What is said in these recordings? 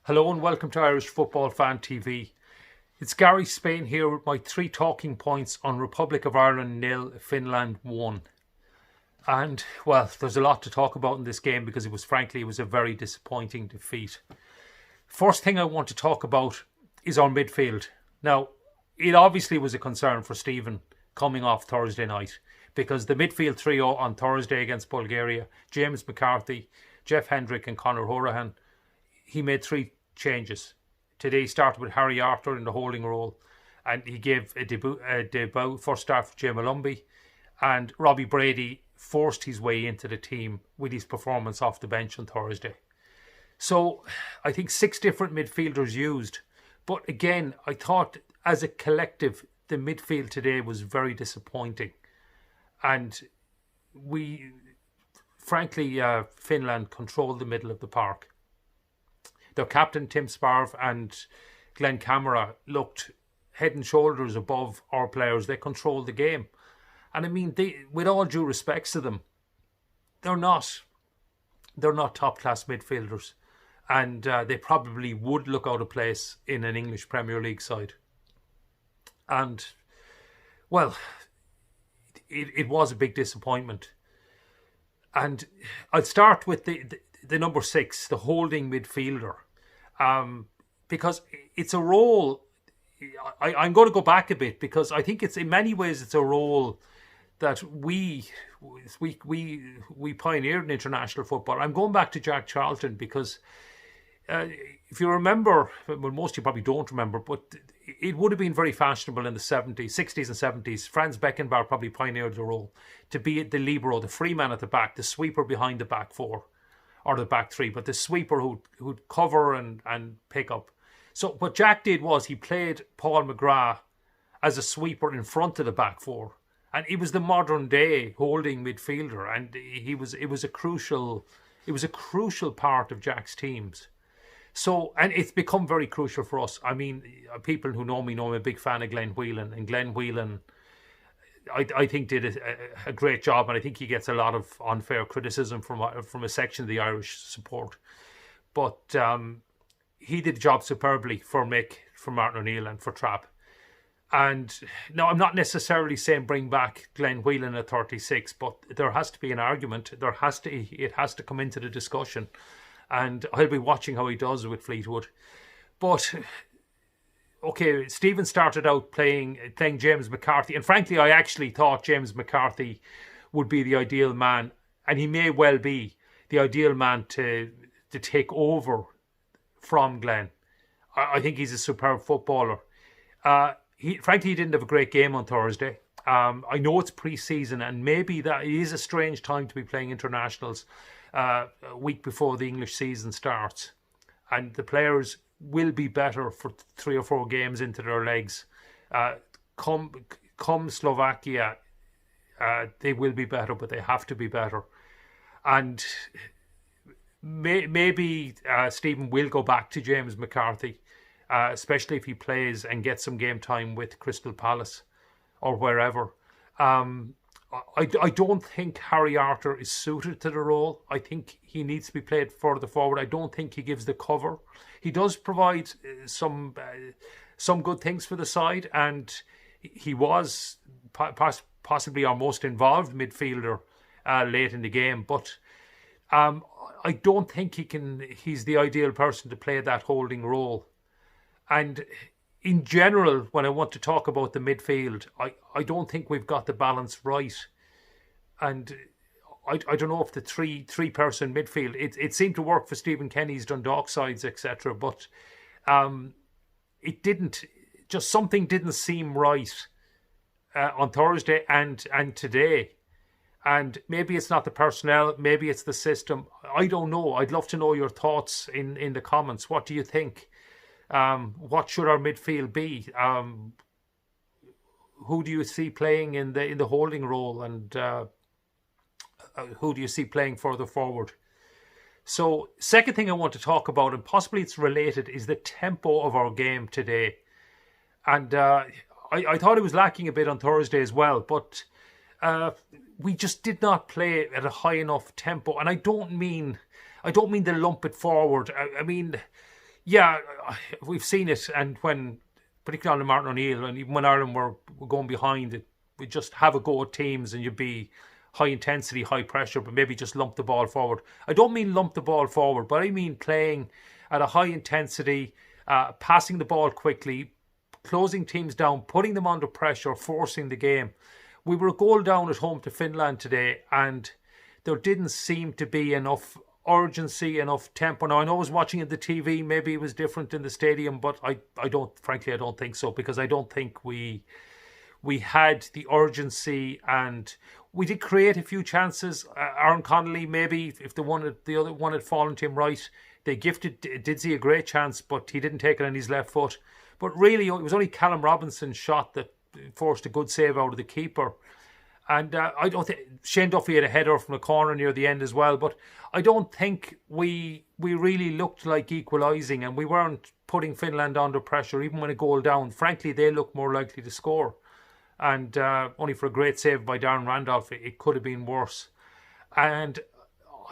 Hello and welcome to Irish Football Fan TV. It's Gary Spain here with my three talking points on Republic of Ireland 0, Finland 1. And, well, there's a lot to talk about in this game because it was a very disappointing defeat. First thing I want to talk about is our midfield. Now, it obviously was a concern for Stephen coming off Thursday night because the midfield trio on Thursday against Bulgaria, James McCarthy, Jeff Hendrick and Conor Hourihane, he made three changes. Today he started with Harry Arter in the holding role and he gave a debut first start for Jay Malumbi, and Robbie Brady forced his way into the team with his performance off the bench on Thursday. So I think 6 different midfielders used. But again, I thought as a collective, the midfield today was very disappointing. And Finland controlled the middle of the park. Their captain, Tim Sparv, and Glenn Kamara looked head and shoulders above our players. They controlled the game. And I mean, with all due respects to them, they're not top-class midfielders. And they probably would look out of place in an English Premier League side. And, well, it was a big disappointment. And I'd start with the number 6, the holding midfielder, because it's a role. I'm going to go back a bit because I think it's in many ways it's a role that we pioneered in international football. I'm going back to Jack Charlton because if you remember, well, most of you probably don't remember, but it would have been very fashionable in the 60s and 70s. Franz Beckenbauer probably pioneered the role to be the libero, the free man at the back, the sweeper behind the back four or the back three, but the sweeper who'd cover and pick up. So what Jack did was he played Paul McGrath as a sweeper in front of the back four, and he was the modern day holding midfielder, and it was a crucial part of Jack's teams. So, and it's become very crucial for us. I mean, people who know me know I'm a big fan of Glenn Whelan, and Glenn Whelan, I think, did a great job, and I think he gets a lot of unfair criticism from a section of the Irish support. But he did the job superbly for Mick, for Martin O'Neill, and for Trapp. And now, I'm not necessarily saying bring back Glenn Whelan at 36, but there has to be an argument. It has to come into the discussion. And I'll be watching how he does with Fleetwood. But, okay, Stephen started out playing James McCarthy. And frankly, I actually thought James McCarthy would be the ideal man. And he may well be the ideal man to take over from Glenn. I think he's a superb footballer. He didn't have a great game on Thursday. I know it's pre-season and maybe that it is a strange time to be playing internationals a week before the English season starts, and the players will be better for 3 or 4 games into their legs. Come Slovakia, they will be better, but they have to be better. And maybe Stephen will go back to James McCarthy, especially if he plays and gets some game time with Crystal Palace or wherever. I don't think Harry Arter is suited to the role. I think he needs to be played further forward. I don't think he gives the cover. He does provide some good things for the side, and he was possibly our most involved midfielder late in the game. But I don't think he's the ideal person to play that holding role. And in general, when I want to talk about the midfield, I don't think we've got the balance right. And I don't know if the three-person midfield, it seemed to work for Stephen Kenny's Dundalk sides, etc. But it didn't, just something didn't seem right on Thursday and today. And maybe it's not the personnel, maybe it's the system. I don't know. I'd love to know your thoughts in the comments. What do you think? What should our midfield be? Who do you see playing in the holding role, and who do you see playing further forward? So, second thing I want to talk about, and possibly it's related, is the tempo of our game today. And I thought it was lacking a bit on Thursday as well, but we just did not play at a high enough tempo. And I don't mean to lump it forward. I mean, Yeah, we've seen it, and when particularly under Martin O'Neill, and even when Ireland were going behind, it we just have a go at teams, and you'd be high intensity, high pressure, but maybe just lump the ball forward. I don't mean lump the ball forward, but I mean playing at a high intensity, passing the ball quickly, closing teams down, putting them under pressure, forcing the game. We were a goal down at home to Finland today, and there didn't seem to be enough urgency, enough tempo. Now, I know I was watching it on the TV, maybe it was different in the stadium, but I don't, frankly, I don't think so, because I don't think we had the urgency, and we did create a few chances. Aaron Connolly, maybe if the other one had fallen to him right, they gifted Didsey a great chance, but he didn't take it on his left foot. But really, it was only Callum Robinson's shot that forced a good save out of the keeper. And I don't think Shane Duffy had a header from the corner near the end as well. But I don't think we really looked like equalising, and we weren't putting Finland under pressure, even when a goal down. Frankly, they looked more likely to score. And only for a great save by Darren Randolph, it could have been worse. And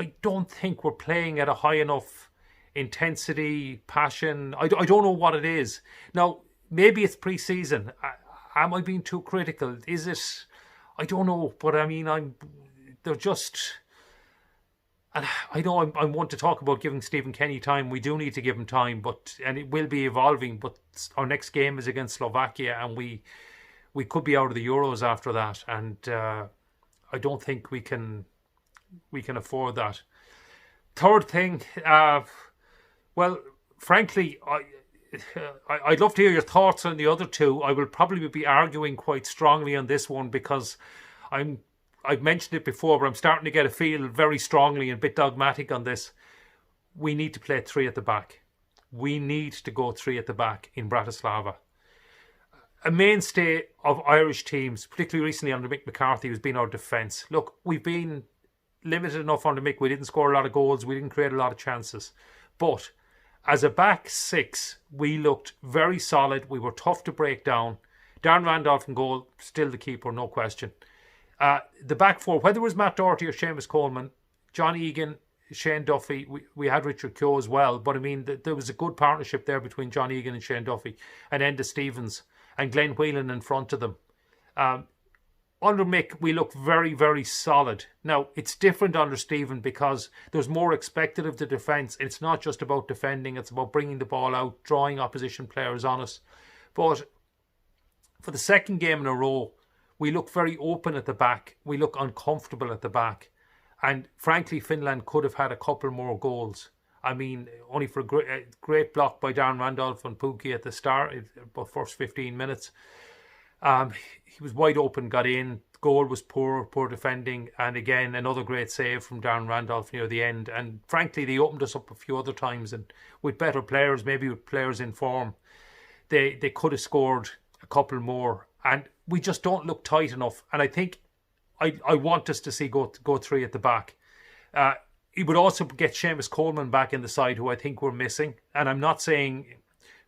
I don't think we're playing at a high enough intensity, passion. I don't know what it is. Now, maybe it's pre-season. Am I being too critical? Is it? I don't know. But I mean, they're just... And I know I'm one to talk about giving Stephen Kenny time. We do need to give him time, and it will be evolving. But our next game is against Slovakia, and we could be out of the Euros after that. And I don't think we can afford that. Third thing, well, frankly, I'd love to hear your thoughts on the other two. I will probably be arguing quite strongly on this one, because I've mentioned it before, but I'm starting to get a feel very strongly and a bit dogmatic on this. We need to play three at the back. We need to go three at the back in Bratislava. A mainstay of Irish teams, particularly recently under Mick McCarthy, has been our defence. Look, we've been limited enough under Mick. We didn't score a lot of goals. We didn't create a lot of chances. But as a back six, we looked very solid. We were tough to break down. Darren Randolph in goal, still the keeper, no question. The back four, whether it was Matt Doherty or Seamus Coleman, John Egan, Shane Duffy, we had Richard Keogh as well. But I mean, there was a good partnership there between John Egan and Shane Duffy, and Enda Stevens and Glenn Whelan in front of them. Under Mick, we look very, very solid. Now, it's different under Stephen, because there's more expected of the defence. It's not just about defending, it's about bringing the ball out, drawing opposition players on us. But for the second game in a row, we look very open at the back. We look uncomfortable at the back. And frankly, Finland could have had a couple more goals. I mean, only for a great block by Darren Randolph and Pukki at the start, about first 15 minutes. He was wide open, got in. The goal was poor defending. And again, another great save from Darren Randolph near the end. And frankly, they opened us up a few other times. And with better players, maybe with players in form, they could have scored a couple more. And we just don't look tight enough. And I think I want us to see go three at the back. He would also get Seamus Coleman back in the side, who I think we're missing. And I'm not saying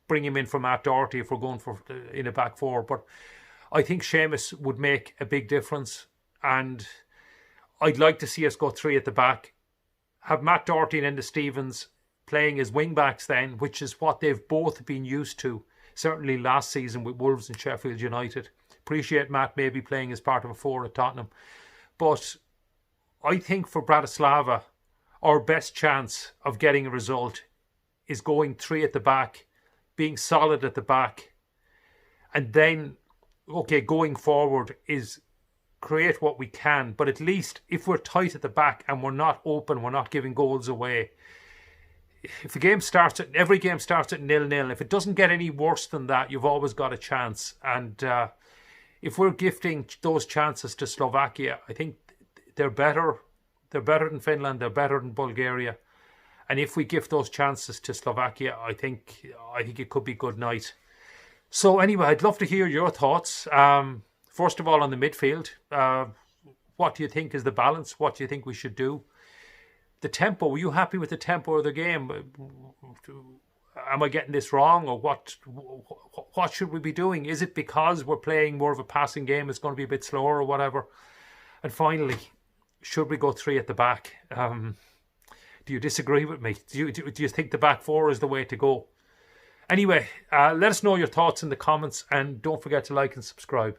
bring him in for Matt Doherty if we're going for in a back four, but I think Seamus would make a big difference. And I'd like to see us go three at the back. Have Matt Doherty and Enda Stevens playing as wing backs then, which is what they've both been used to, certainly last season with Wolves and Sheffield United. Appreciate Matt maybe playing as part of a four at Tottenham. But I think for Bratislava, our best chance of getting a result is going three at the back, being solid at the back, and then, okay, going forward is create what we can. But at least if we're tight at the back and we're not open, we're not giving goals away. If the game starts at, every game starts at 0-0. If it doesn't get any worse than that, you've always got a chance. And if we're gifting those chances to Slovakia, I think they're better. They're better than Finland. They're better than Bulgaria. And if we give those chances to Slovakia, I think it could be good night. So anyway, I'd love to hear your thoughts. First of all, on the midfield, what do you think is the balance? What do you think we should do? The tempo, were you happy with the tempo of the game? Am I getting this wrong? Or what should we be doing? Is it because we're playing more of a passing game, it's going to be a bit slower or whatever? And finally, should we go three at the back? Do you disagree with me? Do you think the back four is the way to go? Anyway, let us know your thoughts in the comments, and don't forget to like and subscribe.